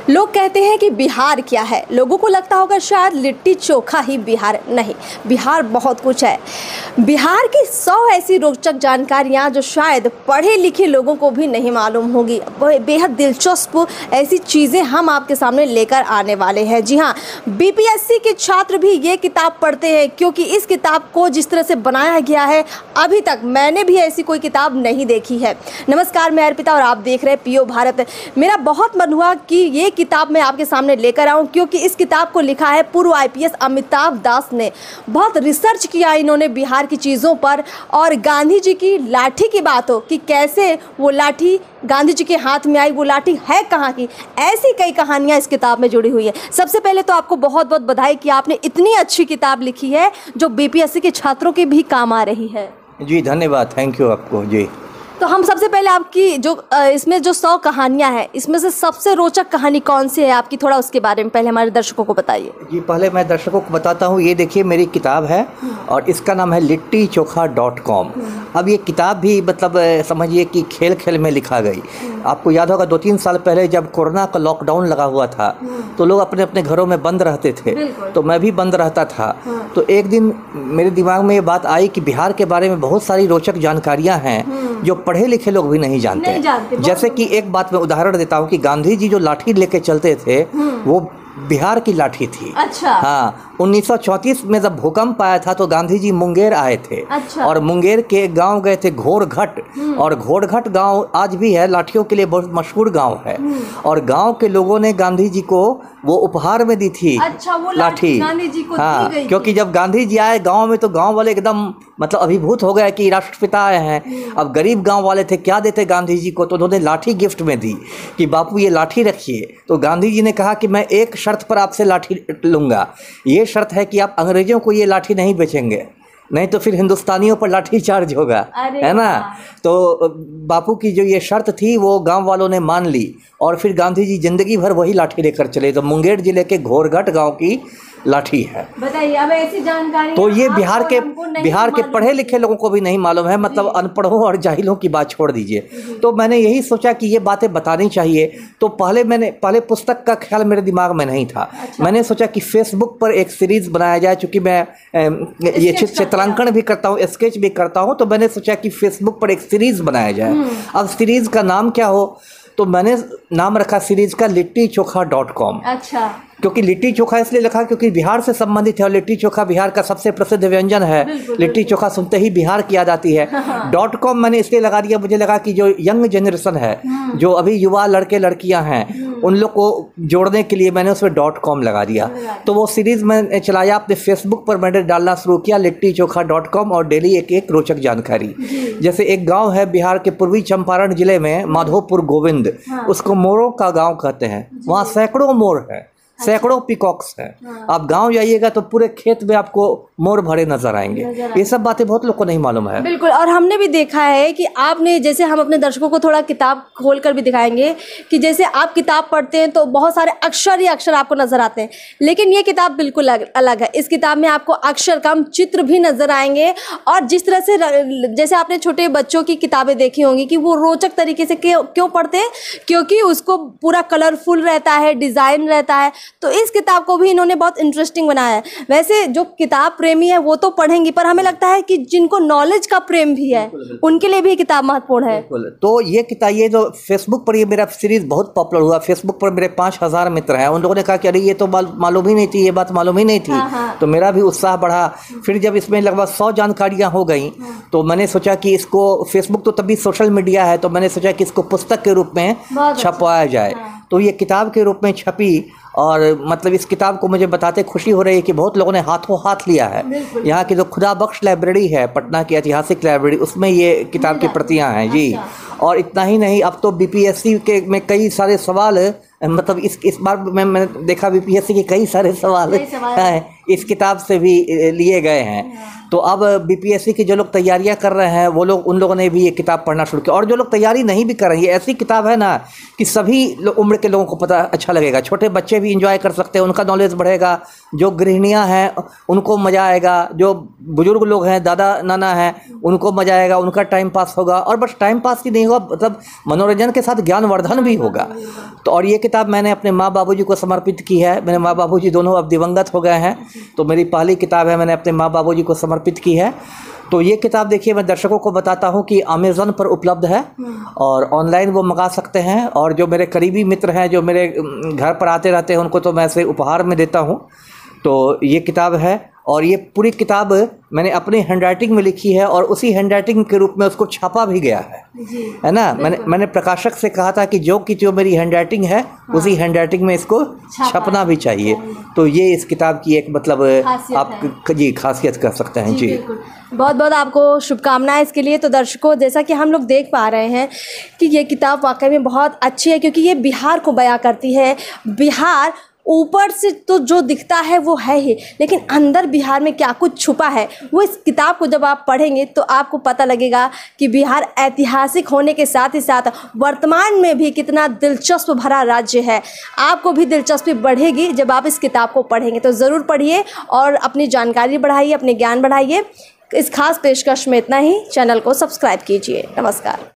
लोग कहते हैं कि बिहार क्या है। लोगों को लगता होगा शायद लिट्टी चोखा ही बिहार, नहीं, बिहार बहुत कुछ है। बिहार की 100 ऐसी रोचक जानकारियां जो शायद पढ़े लिखे लोगों को भी नहीं मालूम होगी। बेहद दिलचस्प ऐसी चीज़ें हम आपके सामने लेकर आने वाले हैं। जी हाँ, बीपीएससी के छात्र भी ये किताब पढ़ते हैं, क्योंकि इस किताब को जिस तरह से बनाया गया है अभी तक मैंने भी ऐसी कोई किताब नहीं देखी है। नमस्कार, मैं अर्पिता और आप देख रहे हैं पीओ भारत। मेरा बहुत मन हुआ कि ये किताब मैं आपके सामने लेकर आऊं, क्योंकि इस किताब को लिखा है पूर्व आईपीएस अमिताभ दास ने। बहुत रिसर्च किया इन्होंने बिहार की चीज़ों पर, और गांधी जी की लाठी की बात हो कि कैसे वो लाठी गांधी जी के हाथ में आई, वो लाठी है कहाँ की, ऐसी कई कहानियाँ इस किताब में जुड़ी हुई है। सबसे पहले तो आपको बहुत बहुत बधाई कि आपने इतनी अच्छी किताब लिखी है जो बीपीएससी के छात्रों के भी काम आ रही है। जी धन्यवाद, थैंक यू आपको जी। तो हम सबसे पहले आपकी जो इसमें जो 100 कहानियां हैं, इसमें से सबसे रोचक कहानी कौन सी है आपकी, थोड़ा उसके बारे में पहले हमारे दर्शकों को बताइए। जी पहले मैं दर्शकों को बताता हूँ, ये देखिए मेरी किताब है और इसका नाम है littichokha.com। अब ये किताब भी मतलब समझिए कि खेल खेल में लिखा गई। आपको याद होगा 2-3 साल पहले जब कोरोना का लॉकडाउन लगा हुआ था तो लोग अपने अपने घरों में बंद रहते थे, तो मैं भी बंद रहता था। तो एक दिन मेरे दिमाग में ये बात आई कि बिहार के बारे में बहुत सारी रोचक जानकारियाँ हैं जो पढ़े लिखे लोग भी नहीं जानते। जैसे कि एक बात मैं उदाहरण देता हूँ कि गांधी जी जो लाठी लेके चलते थे वो बिहार की लाठी थी। अच्छा। हाँ, 1934 में जब भूकंप आया था तो गांधी जी मुंगेर आए थे। अच्छा। और मुंगेर के गांव गए थे घोड़घट, और घोड़घट गांव आज भी है, लाठियों के लिए बहुत मशहूर गांव है। और गांव के लोगों ने गांधी जी को वो उपहार में दी थी। अच्छा, वो लाठी गांधी जी को हाँ, दी गई क्योंकि जब गांधी जी आए गांव में तो गांव वाले एकदम मतलब अभिभूत हो गए कि राष्ट्रपिता आए हैं। अब गरीब गांव वाले थे, क्या देते गांधी जी को, तो उन्होंने लाठी गिफ्ट में दी कि बापू ये लाठी रखिए। तो गांधी जी ने कहा कि मैं एक शर्त पर आपसे लाठी लूँगा, ये शर्त है कि आप अंग्रेजों को ये लाठी नहीं बेचेंगे, नहीं तो फिर हिंदुस्तानियों पर लाठी चार्ज होगा, है ना। तो बापू की जो ये शर्त थी वो गांव वालों ने मान ली, और फिर गांधी जी जिंदगी भर वही लाठी लेकर चले। तो मुंगेर जिले के घोड़घट गांव की लाठी है। बताइए, अब ऐसी जानकारी तो ये बिहार के पढ़े लिखे लोगों को भी नहीं मालूम है, मतलब अनपढ़ों और जाहिलों की बात छोड़ दीजिए। तो मैंने यही सोचा कि ये बातें बतानी चाहिए। तो पहले पुस्तक का ख्याल मेरे दिमाग में नहीं था। अच्छा। मैंने सोचा कि फेसबुक पर एक सीरीज बनाया जाए, चूँकि मैं ये चित्रांकन भी करता हूँ, स्केच भी करता हूँ, तो मैंने सोचा कि फेसबुक पर एक सीरीज बनाया जाए। अब सीरीज का नाम क्या हो, तो मैंने नाम रखा सीरीज का littichokha.com। अच्छा। क्योंकि लिट्टी चोखा इसलिए लिखा क्योंकि बिहार से संबंधित है और लिट्टी चोखा बिहार का सबसे प्रसिद्ध व्यंजन है। लिट्टी चोखा सुनते ही बिहार की याद आती है। .com मैंने इसलिए लगा दिया, मुझे लगा कि जो यंग जनरेशन है, जो अभी युवा लड़के लड़कियां हैं, उन लोग को जोड़ने के लिए मैंने उसमें .com लगा दिया। तो वो सीरीज़ मैंने चलाया, अपने फेसबुक पर मैंने डालना शुरू किया littichokha.com, और डेली एक एक रोचक जानकारी। जैसे एक गाँव है बिहार के पूर्वी चंपारण जिले में, माधोपुर गोविंद, उसको मोरों का गाँव कहते हैं। वहाँ सैकड़ों मोर है, सैकड़ों पिकॉक्स हैं। आप गांव जाइएगा तो पूरे खेत में आपको मोर भरे नजर आएंगे। ये सब बातें बहुत लोग को नहीं मालूम है। बिल्कुल, और हमने भी देखा है कि आपने, जैसे हम अपने दर्शकों को थोड़ा किताब खोलकर भी दिखाएंगे कि जैसे आप किताब पढ़ते हैं तो बहुत सारे अक्षर ही अक्षर आपको नजर आते हैं, लेकिन ये किताब बिल्कुल अलग है। इस किताब में आपको अक्षर कम चित्र भी नजर आएंगे, और जिस तरह से जैसे आपने छोटे बच्चों की किताबें देखी होंगी कि वो रोचक तरीके से क्यों पढ़ते हैं, क्योंकि उसको पूरा कलरफुल रहता है, डिज़ाइन रहता है। तो इस किताब को भी इन्होंने बहुत इंटरेस्टिंग बनाया है। वैसे जो किताब प्रेमी है वो तो पढ़ेंगी, पर हमें लगता है कि जिनको नॉलेज का प्रेम भी है उनके लिए भी किताब महत्वपूर्ण है। तो ये किताब, ये जो फेसबुक पर ये मेरा सीरीज बहुत पॉपुलर हुआ, फेसबुक पर मेरे 5000 मित्र हैं। उन लोगों ने कहा कि अरे ये तो मालूम ही नहीं थी, ये बात मालूम ही नहीं थी। तो मेरा भी उत्साह बढ़ा। फिर जब इसमें लगभग 100 जानकारियाँ हो गई तो मैंने सोचा कि इसको, फेसबुक तो तभी सोशल मीडिया है, तो मैंने सोचा कि इसको पुस्तक के रूप में छपवाया जाए। तो ये किताब के रूप में छपी, और मतलब इस किताब को मुझे बताते खुशी हो रही है कि बहुत लोगों ने हाथों हाथ लिया है। यहाँ की जो खुदा बख्श लाइब्रेरी है, पटना की ऐतिहासिक लाइब्रेरी, उसमें ये किताब की प्रतियाँ हैं जी। और इतना ही नहीं, अब तो बीपीएससी के में कई सारे सवाल, मतलब इस बार मैंने देखा बीपीएससी के कई सारे सवाल हैं इस किताब से भी लिए गए हैं। तो अब बीपीएससी की जो लोग तैयारियां कर रहे हैं वो लोग, उन लोगों ने भी ये किताब पढ़ना शुरू किया। और जो लोग तैयारी नहीं भी कर रहे हैं, ये ऐसी किताब है ना कि सभी उम्र के लोगों को पता अच्छा लगेगा। छोटे बच्चे भी इंजॉय कर सकते हैं, उनका नॉलेज बढ़ेगा। जो गृहिणियां हैं उनको मज़ा आएगा, जो बुजुर्ग लोग हैं, दादा नाना हैं, उनको मज़ा आएगा, उनका टाइम पास होगा। और बस टाइम पास ही नहीं होगा, मतलब मनोरंजन के साथ ज्ञानवर्धन भी होगा। तो और ये किताब मैंने अपने माँ बाबूजी को समर्पित की है। मेरे माँ बाबूजी दोनों अब दिवंगत हो गए हैं, तो मेरी पहली किताब है, मैंने अपने माँ बाबूजी को समर्पित की है। तो ये किताब देखिए, मैं दर्शकों को बताता हूँ कि अमेज़न पर उपलब्ध है और ऑनलाइन वो मंगा सकते हैं। और जो मेरे करीबी मित्र हैं, जो मेरे घर पर आते रहते हैं, उनको तो मैं इसे उपहार में देता हूँ। तो ये किताब है, और ये पूरी किताब मैंने अपनी हैंडराइटिंग में लिखी है और उसी हैंडराइटिंग के रूप में उसको छापा भी गया है ना। मैंने प्रकाशक से कहा था कि जो मेरी हैंडराइटिंग है, उसी हैंडराइटिंग में इसको छपना भी चाहिए। तो ये इस किताब की एक मतलब आप जी खासियत कह सकते हैं जी। बहुत बहुत आपको शुभकामनाएं इसके लिए। तो दर्शकों, जैसा कि हम लोग देख पा रहे हैं कि ये किताब वाकई में बहुत अच्छी है, क्योंकि ये बिहार को बयां करती है। बिहार ऊपर से तो जो दिखता है वो है ही, लेकिन अंदर बिहार में क्या कुछ छुपा है, वो इस किताब को जब आप पढ़ेंगे तो आपको पता लगेगा कि बिहार ऐतिहासिक होने के साथ ही साथ वर्तमान में भी कितना दिलचस्प भरा राज्य है। आपको भी दिलचस्पी बढ़ेगी जब आप इस किताब को पढ़ेंगे। तो ज़रूर पढ़िए और अपनी जानकारी बढ़ाइए, अपने ज्ञान बढ़ाइए। इस खास पेशकश में इतना ही। चैनल को सब्सक्राइब कीजिए। नमस्कार।